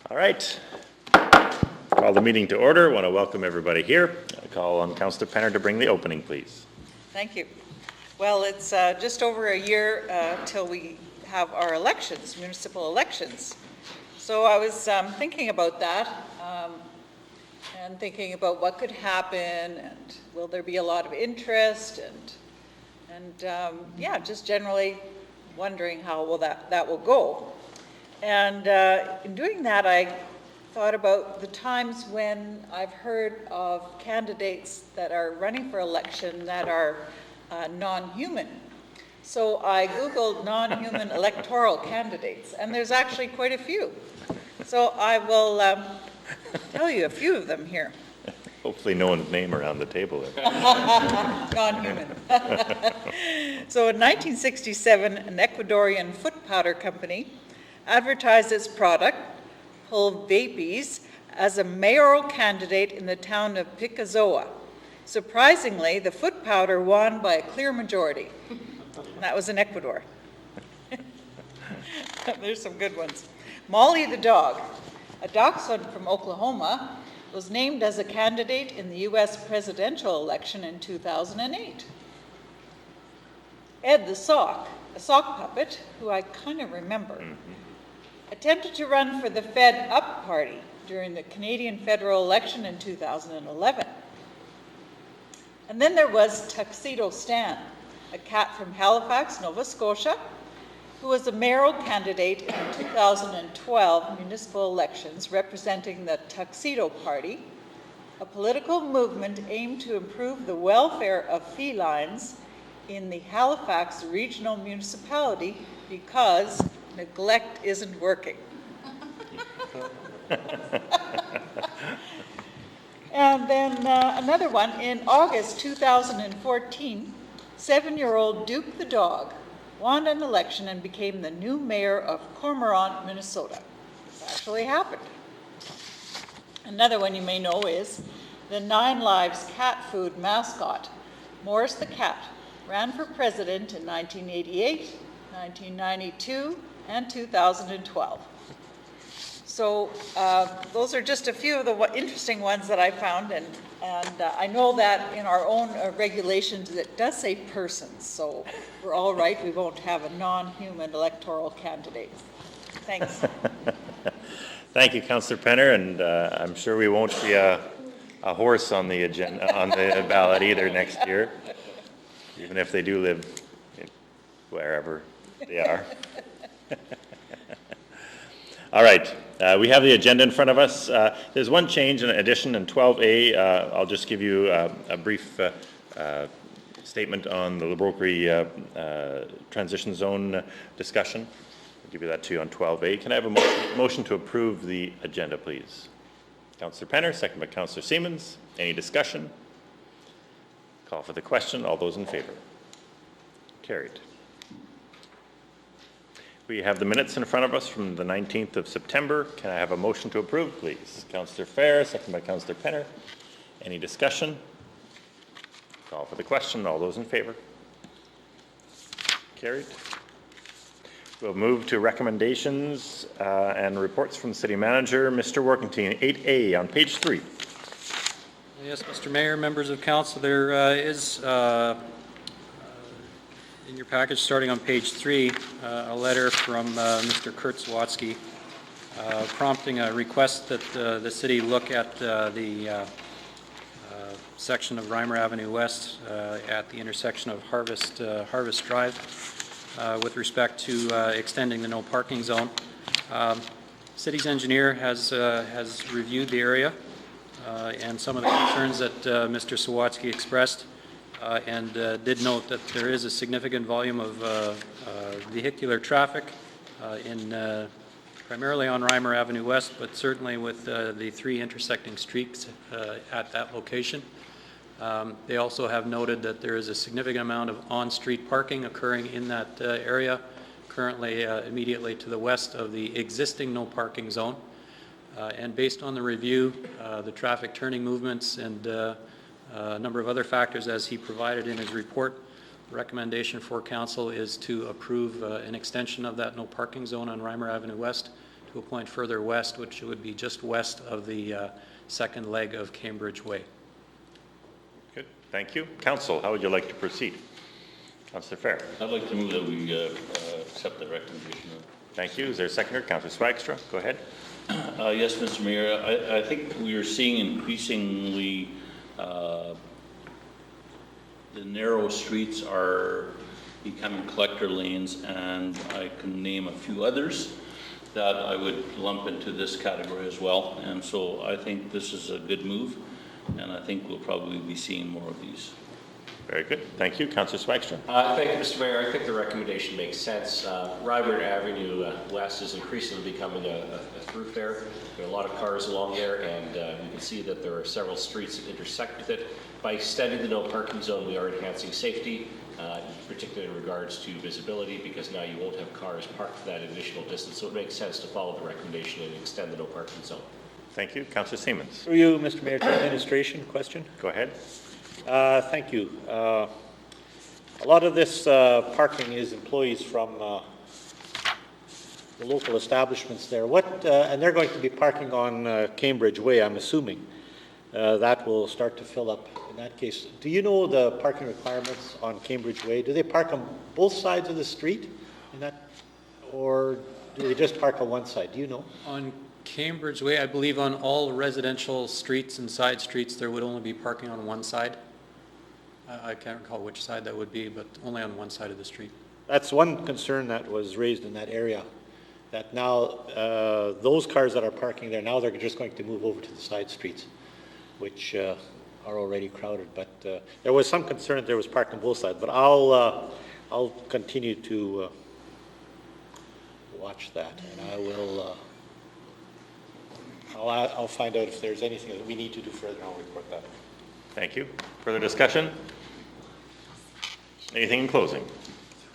All right. Call the meeting to order. I want to welcome everybody here. I call on Councillor Penner to bring the opening, please. Thank you. Well, it's just over a year till we have our elections, municipal elections. So I was thinking about that and thinking about what could happen and will there be a lot of interest and yeah, just generally wondering how will that will go. And in doing that, I thought about the times when I've heard of candidates that are running for election that are non-human. So I Googled non-human electoral candidates, and there's actually quite a few. So I will tell you a few of them here. Hopefully no one's name around the table there. Non-human. So in 1967, an Ecuadorian foot powder company advertised its product, Pulvapies, as a mayoral candidate in the town of Picazoa. Surprisingly, the foot powder won by a clear majority. And that was in Ecuador. There's some good ones. Molly the dog, a dachshund from Oklahoma, was named as a candidate in the U.S. presidential election in 2008. Ed the sock, a sock puppet, who I kind of remember, attempted to run for the Fed Up Party during the Canadian federal election in 2011. And then there was Tuxedo Stan, a cat from Halifax, Nova Scotia, who was a mayoral candidate in the 2012 municipal elections representing the Tuxedo Party, a political movement aimed to improve the welfare of felines in the Halifax regional municipality because neglect isn't working. And then another one, in August 2014, 7-year-old Duke the dog won an election and became the new mayor of Cormorant, Minnesota. This actually happened. Another one you may know is the 9 Lives cat food mascot, Morris the cat, ran for president in 1988, 1992, and 2012. So those are just a few of the interesting ones that I found, and I know that in our own regulations it does say persons, so we're all right. We won't have a non-human electoral candidate. Thanks. Thank you, Councillor Penner, and I'm sure we won't see a horse on the agenda on the ballot either next year, even if they do live wherever they are. All right, we have the agenda in front of us. There's one change in addition in 12A. I'll just give you a brief statement on the Liberal transition zone discussion. I'll give you that to you on 12A. Can I have a motion to approve the agenda, please? Councillor Penner, second by Councillor Siemens. Any discussion? Call for the question. All those in favor? Carried. We have the minutes in front of us from the 19th of September. Can I have a motion to approve, please? Councillor Fair, second by Councillor Penner. Any discussion? Call for the question. All those in favor? Carried. We'll move to recommendations and reports from the City Manager. Mr. Workentine, 8A on page 3. Yes, Mr. Mayor, members of council, there is in your package, starting on page 3, a letter from Mr. Kurt Sawatzky prompting a request that the city look at the section of Reimer Avenue West at the intersection of Harvest Drive with respect to extending the no parking zone. City's engineer has reviewed the area and some of the concerns that Mr. Sawatzky expressed. And did note that there is a significant volume of vehicular traffic primarily on Reimer Avenue West, but certainly with the 3 intersecting streets at that location. They also have noted that there is a significant amount of on-street parking occurring in that area, currently immediately to the west of the existing no parking zone. And based on the review, the traffic turning movements and a number of other factors as he provided in his report, the recommendation for council is to approve an extension of that no parking zone on Reimer Avenue West to to a point further west, which would be just west of the second leg of Cambridge Way. Good, thank you. Council, how would you like to proceed? Councillor Fair. I'd like to move that we accept the recommendation. Thank you. Is there a seconder? Councillor Swagstra, go ahead. Yes, Mr. Mayor, I think we are seeing increasingly the narrow streets are becoming collector lanes, and I can name a few others that I would lump into this category as well. And so I think this is a good move, and I think we'll probably be seeing more of these. Very good. Thank you. Councillor Swagstra. Thank you, Mr. Mayor. I think the recommendation makes sense. Reimer Avenue West is increasingly becoming a thoroughfare. There are a lot of cars along there, and you can see that there are several streets that intersect with it. By extending the no parking zone, we are enhancing safety, particularly in regards to visibility, because now you won't have cars parked for that additional distance. So it makes sense to follow the recommendation and extend the no parking zone. Thank you. Councillor Siemens. Through you, Mr. Mayor, to administration question. Go ahead. Thank you. A lot of this parking is employees from the local establishments there. And they're going to be parking on Cambridge Way, I'm assuming. That will start to fill up in that case. Do you know the parking requirements on Cambridge Way? Do they park on both sides of the street in that, or do they just park on one side? Do you know? On Cambridge Way, I believe on all residential streets and side streets, there would only be parking on one side. I can't recall which side that would be, but only on one side of the street. That's one concern that was raised in that area, that now those cars that are parking there, now they're just going to move over to the side streets, which are already crowded. But there was some concern that there was parking on both sides, but I'll continue to watch that, and I will I'll find out if there's anything that we need to do further, and I'll report that. Thank you. Further discussion? Anything in closing?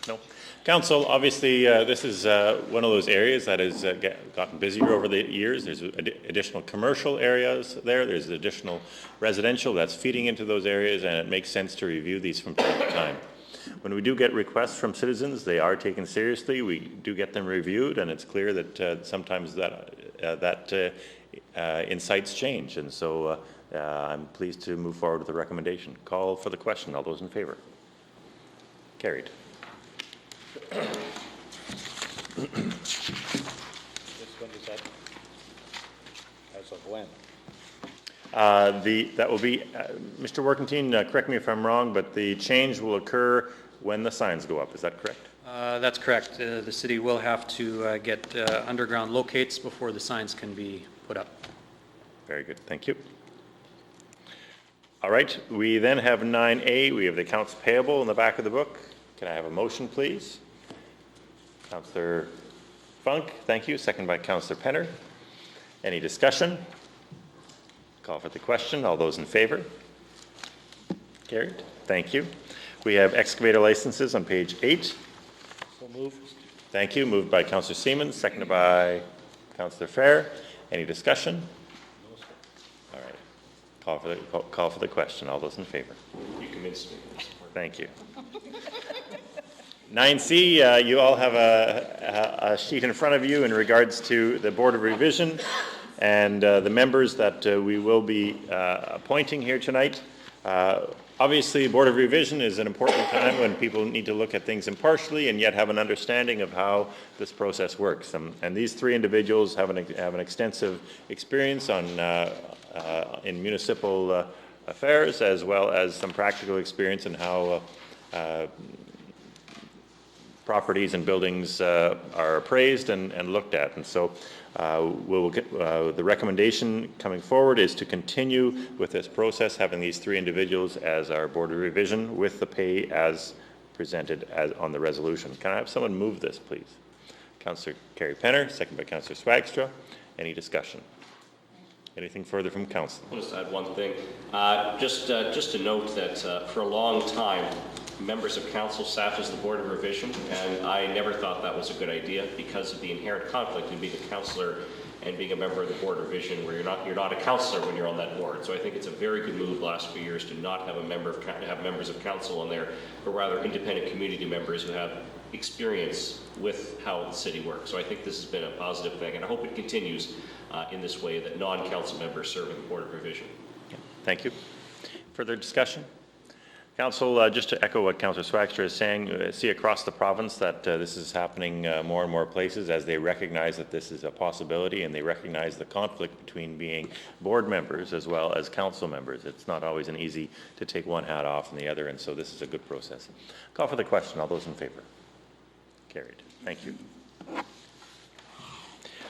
No. Council, obviously, this is one of those areas that has gotten busier over the years. There's additional commercial areas there. There's additional residential that's feeding into those areas, and it makes sense to review these from time to time. When we do get requests from citizens, they are taken seriously. We do get them reviewed, and it's clear that sometimes that incites change. And so I'm pleased to move forward with the recommendation. Call for the question. All those in favor? Carried. This one is that as of when? That will be, Mr. Workentine, correct me if I'm wrong, but the change will occur when the signs go up. Is that correct? That's correct. The city will have to get underground locates before the signs can be put up. Very good. Thank you. All right. We then have 9A. We have the accounts payable in the back of the book. Can I have a motion, please? Councillor Funk, thank you. Second by Councillor Penner. Any discussion? Call for the question. All those in favor? Carried. Thank you. We have excavator licenses on page 8. So moved. Thank you. Moved by Councillor Siemens, seconded by Councillor Fair. Any discussion? No, sir. All right. Call for the question. All those in favor? You convinced me. Thank you. 9C, you all have a sheet in front of you in regards to the Board of Revision and the members that we will be appointing here tonight. Obviously, Board of Revision is an important time when people need to look at things impartially and yet have an understanding of how this process works. And these three individuals have an extensive experience in municipal affairs, as well as some practical experience in how properties and buildings are appraised and looked at. And so we'll get, the recommendation coming forward is to continue with this process, having these three individuals as our Board of Revision with the pay as presented on the resolution. Can I have someone move this, please? Councillor Cari Penner, second by Councillor Swagstra. Any discussion? Anything further from Council? I'll just add one thing. Just to note that for a long time, members of council sat as the Board of Revision, and I never thought that was a good idea because of the inherent conflict in being a councillor and being a member of the Board of Revision, where you're not a councillor when you're on that board. So I think it's a very good move the last few years to not have have members of council on there, but rather independent community members who have experience with how the city works. So I think this has been a positive thing, and I hope it continues in this way, that non-council members serve on the Board of Revision. Thank you. Further discussion? Council, just to echo what Councillor Swaxter is saying, see across the province that this is happening more and more places as they recognize that this is a possibility, and they recognize the conflict between being board members as well as council members. It's not always an easy to take one hat off and the other, and so this is a good process. Call for the question. All those in favor? Carried. Thank you.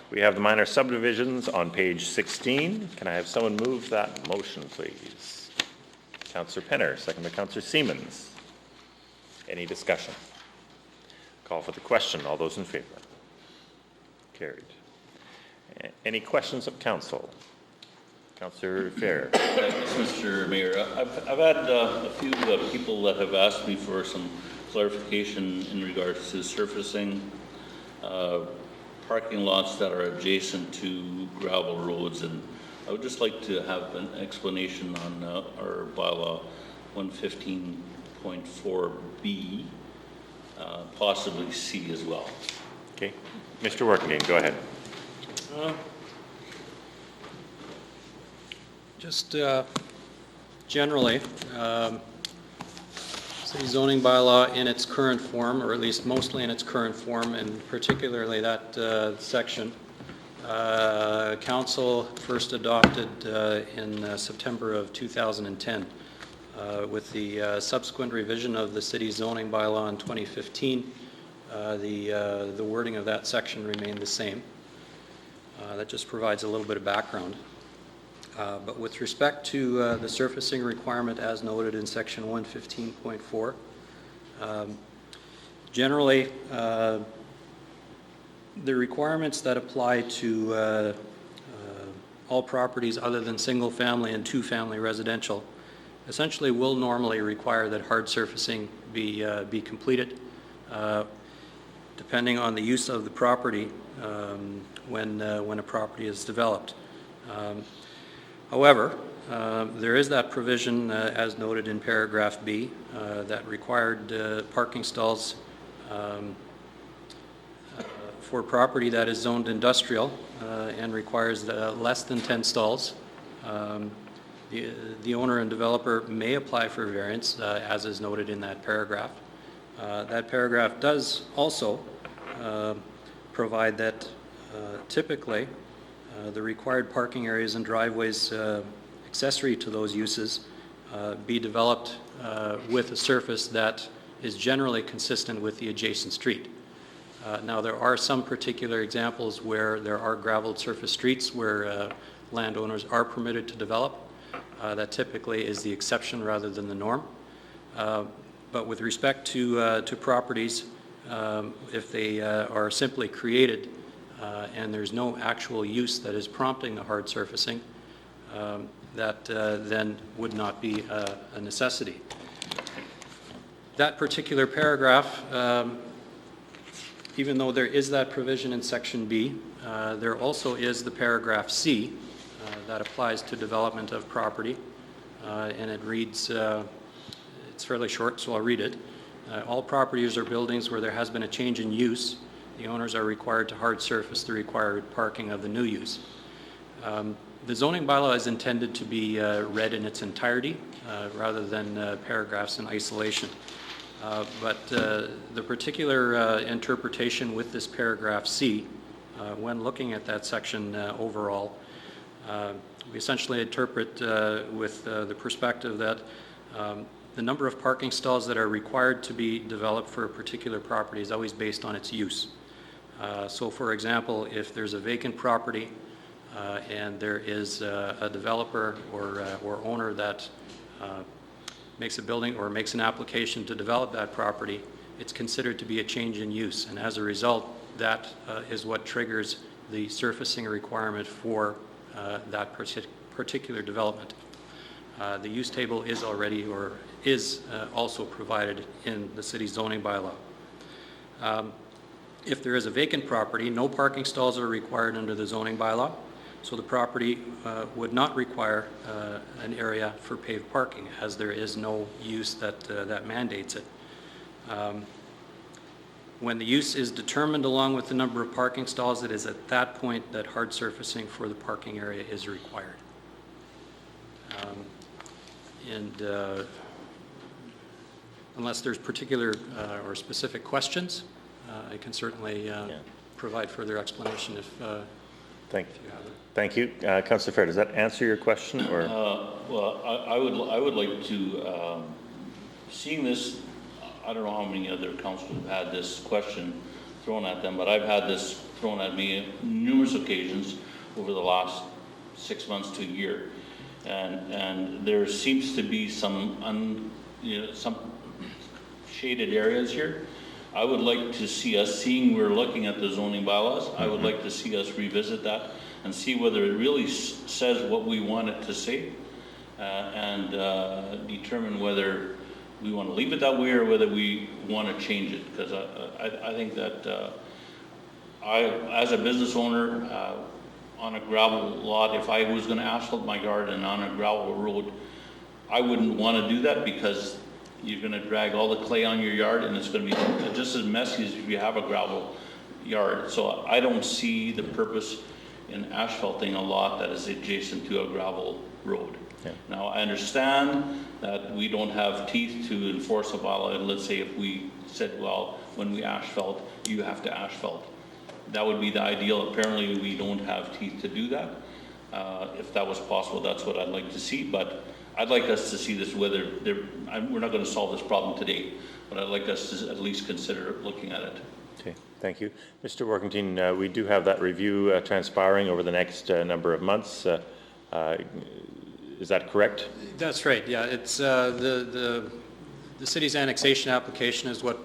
We have the minor subdivisions on page 16. Can I have someone move that motion, please? Councillor Penner, second by Councillor Siemens. Any discussion? Call for the question. All those in favor? Carried. Any questions of council? Councillor Fair. Thanks, Mr. Mayor. I've had a few people that have asked me for some clarification in regards to surfacing parking lots that are adjacent to gravel roads, and I would just like to have an explanation on our bylaw 115.4B, possibly C as well. Okay. Mr. Workington, go ahead. Just generally, city zoning bylaw in its current form, or at least mostly in its current form, and particularly that section, Council first adopted in September of 2010. With the subsequent revision of the city zoning bylaw in 2015, the wording of that section remained the same. That just provides a little bit of background. But with respect to the surfacing requirement as noted in section 115.4, generally the requirements that apply to all properties other than single family and two family residential essentially will normally require that hard surfacing be completed depending on the use of the property when a property is developed. However, there is that provision, as noted in paragraph B, that required parking stalls for property that is zoned industrial and requires less than 10 stalls. The owner and developer may apply for variance, as is noted in that paragraph. That paragraph does also provide that typically the required parking areas and driveways accessory to those uses be developed with a surface that is generally consistent with the adjacent street. Now there are some particular examples where there are graveled surface streets where landowners are permitted to develop. That typically is the exception rather than the norm. But with respect to properties, if they are simply created and there's no actual use that is prompting the hard surfacing, that then would not be a necessity. That particular paragraph, even though there is that provision in section B, there also is the paragraph C that applies to development of property, and it reads, it's fairly short, so I'll read it. All properties or buildings where there has been a change in use, the owners are required to hard surface the required parking of the new use. The zoning bylaw is intended to be read in its entirety rather than paragraphs in isolation. But the particular interpretation with this paragraph C, when looking at that section overall, we essentially interpret with the perspective that the number of parking stalls that are required to be developed for a particular property is always based on its use. So for example, if there's a vacant property and there is a developer or owner that makes a building or makes an application to develop that property, it's considered to be a change in use, and as a result that is what triggers the surfacing requirement for that particular development. The use table is already or is also provided in the city zoning bylaw. If there is a vacant property, no parking stalls are required under the zoning bylaw, so the property would not require an area for paved parking, as there is no use that mandates it. When the use is determined along with the number of parking stalls, it is at that point that hard surfacing for the parking area is required. Unless there's particular or specific questions, I can certainly provide further explanation if you have it. Thank you. Councillor Fair, does that answer your question, or? Well, I would like to, seeing this, I don't know how many other councillors have had this question thrown at them, but I've had this thrown at me numerous occasions over the last 6 months to a year. And there seems to be some shaded areas here. I would like to see us, seeing we're looking at the zoning bylaws, I would like to see us revisit that and see whether it really says what we want it to say, and determine whether we want to leave it that way or whether we want to change it. Because I think that as a business owner, on a gravel lot, if I was going to asphalt my garden on a gravel road, I wouldn't want to do that, because you're going to drag all the clay on your yard, and it's going to be just as messy as if you have a gravel yard. So I don't see the purpose in asphalting a lot that is adjacent to a gravel road. Yeah. Now, I understand that we don't have teeth to enforce a bylaw, and let's say if we said, well, when we asphalt, you have to asphalt. That would be the ideal. Apparently, we don't have teeth to do that. If that was possible, that's what I'd like to see. But I'd like us to see this, whether we're not going to solve this problem today, but I'd like us to at least consider looking at it. Okay, thank you. Mr. Workington, we do have that review transpiring over the next number of months. Is that correct? That's right, yeah. It's the city's annexation application is what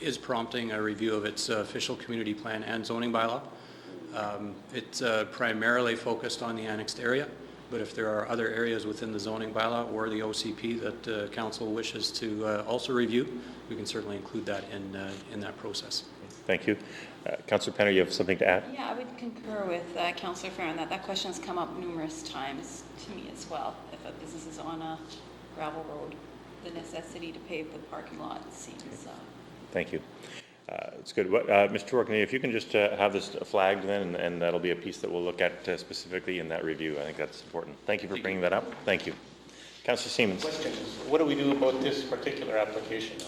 is prompting a review of its official community plan and zoning bylaw. It's primarily focused on the annexed area, but if there are other areas within the zoning bylaw or the OCP that council wishes to also review, we can certainly include that in that process. Thank you. Councillor Penner, you have something to add? Yeah, I would concur with Councillor Fair on that. That question has come up numerous times to me as well. If a business is on a gravel road, the necessity to pave the parking lot seems... Thank you. It's good. Mr. Workington, if you can just have this flagged then, and that'll be a piece that we'll look at specifically in that review. I think that's important. Thank you for bringing that up. Thank you. Councillor Siemens. Question is, what do we do about this particular application now?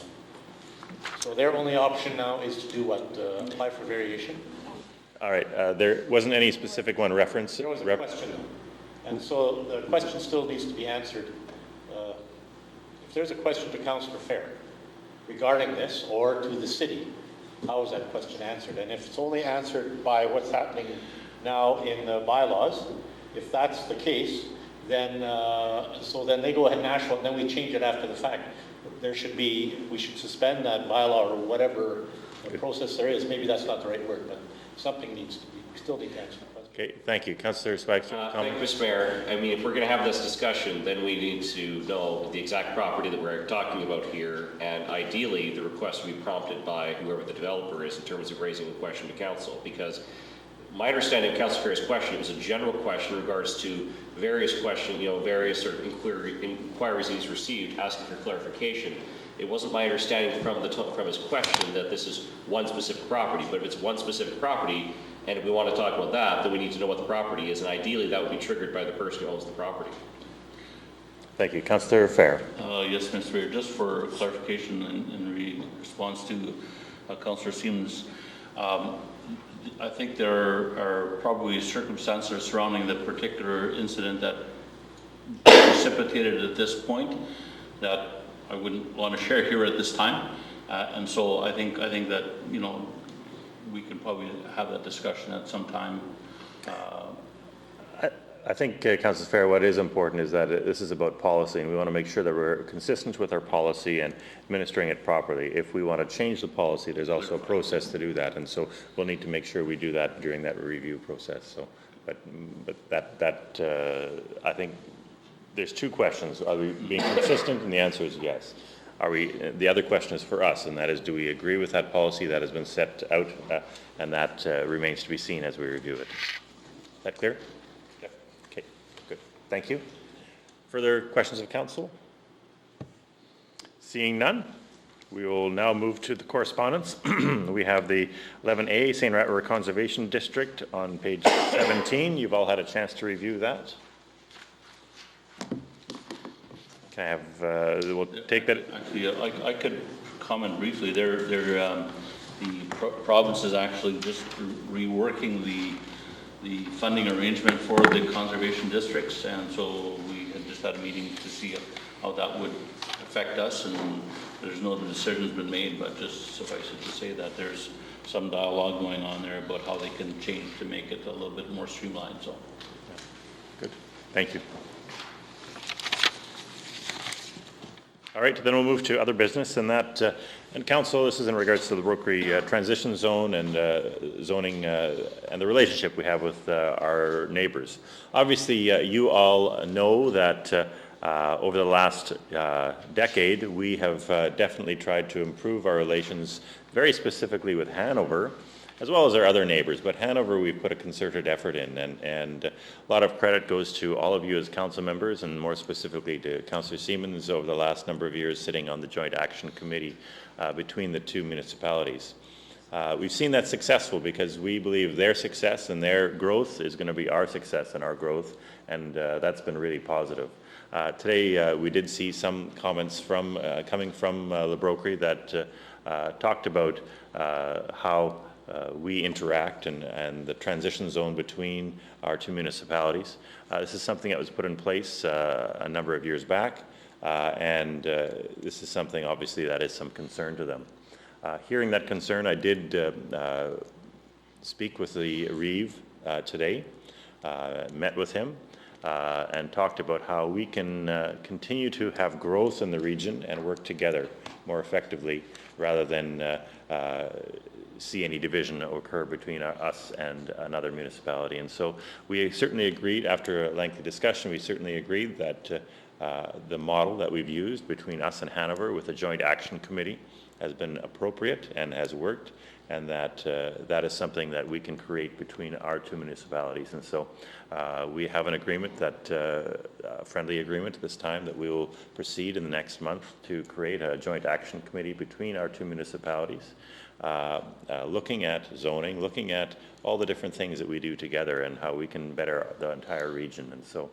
So their only option now is to do what? Apply for variation? All right. There wasn't any specific one referenced. There was a question, and so the question still needs to be answered. If there's a question to Councillor Fair regarding this, or to the city, how is that question answered? And if it's only answered by what's happening now in the bylaws, if that's the case, then so then they go ahead and asphalt, and then we change it after the fact. We should suspend that bylaw or whatever the process there is. Maybe that's not the right word, but something needs to be, we still need to answer the question. Okay, thank you. Councillor Spikes. Thank you, Mr. Mayor. I mean, if we're going to have this discussion, then we need to know the exact property that we're talking about here, and ideally, the request will be prompted by whoever the developer is in terms of raising a question to council, because my understanding of Councillor Fair's question, it was a general question in regards to various questions, various sort of inquiries he's received, asking for clarification. It wasn't my understanding from his question that this is one specific property, but if it's one specific property, and if we want to talk about that, then we need to know what the property is, and ideally that would be triggered by the person who owns the property. Thank you. Councillor Fair. Yes, Mr. Mayor, just for clarification in response to Councillor Siemens, I think there are probably circumstances surrounding the particular incident that precipitated at this point that I wouldn't want to share here at this time, and so I think that we can probably have that discussion at some time. I think, Councillor Fair, what is important is that this is about policy, and we want to make sure that we're consistent with our policy and administering it properly. If we want to change the policy, there's also a process to do that, and so we'll need to make sure we do that during that review process. So, but I think there's two questions. Are we being consistent? And the answer is yes. The other question is for us, and that is, do we agree with that policy that has been set out, and that remains to be seen as we review it. Is that clear? Yep. Okay, good. Thank you. Further questions of council? Seeing none, We will now move to the correspondence. We have the 11A Seine-Rat River Conservation District on page 17. You've all had a chance to review that. Can I have, we'll take that. Actually, I could comment briefly. The province is actually just reworking the funding arrangement for the conservation districts, and so we had just had a meeting to see how that would affect us, and there's no decisions been made, but just suffice it to say that there's some dialogue going on there about how they can change to make it a little bit more streamlined, so. Good, thank you. All right, then we'll move to other business, and that, and council, this is in regards to the Rookery transition zone and zoning and the relationship we have with our neighbors. Obviously, you all know that over the last decade, we have definitely tried to improve our relations very specifically with Hanover, as well as our other neighbors. But Hanover, we've put a concerted effort in, and a lot of credit goes to all of you as council members, and more specifically to Councillor Siemens over the last number of years sitting on the Joint Action Committee between the two municipalities. We've seen that successful because we believe their success and their growth is going to be our success and our growth, and that's been really positive. Today, we did see some comments from coming from the Rookery that talked about how we interact and the transition zone between our two municipalities. This is something that was put in place a number of years back, and this is something obviously that is some concern to them. Hearing that concern, I did speak with the Reeve today, met with him, and talked about how we can continue to have growth in the region and work together more effectively rather than see any division occur between us and another municipality. And so we certainly agreed, after a lengthy discussion, we certainly agreed that the model that we've used between us and Hanover with a joint action committee has been appropriate and has worked, and that that is something that we can create between our two municipalities. And so we have an agreement, that a friendly agreement this time, that we will proceed in the next month to create a joint action committee between our two municipalities, looking at zoning, looking at all the different things that we do together and how we can better the entire region. And so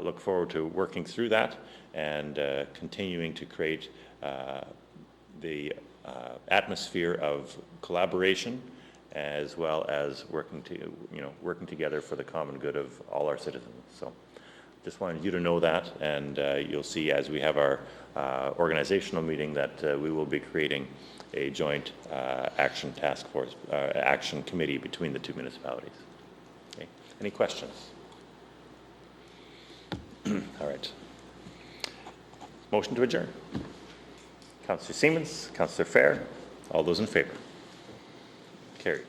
look forward to working through that and continuing to create the atmosphere of collaboration, as well as working together for the common good of all our citizens. So just wanted you to know that, and you'll see as we have our organizational meeting that we will be creating a joint action task force, action committee between the two municipalities. Okay. Any questions? All right. Motion to adjourn. Councillor Siemens, Councillor Fair, all those in favor? Carried.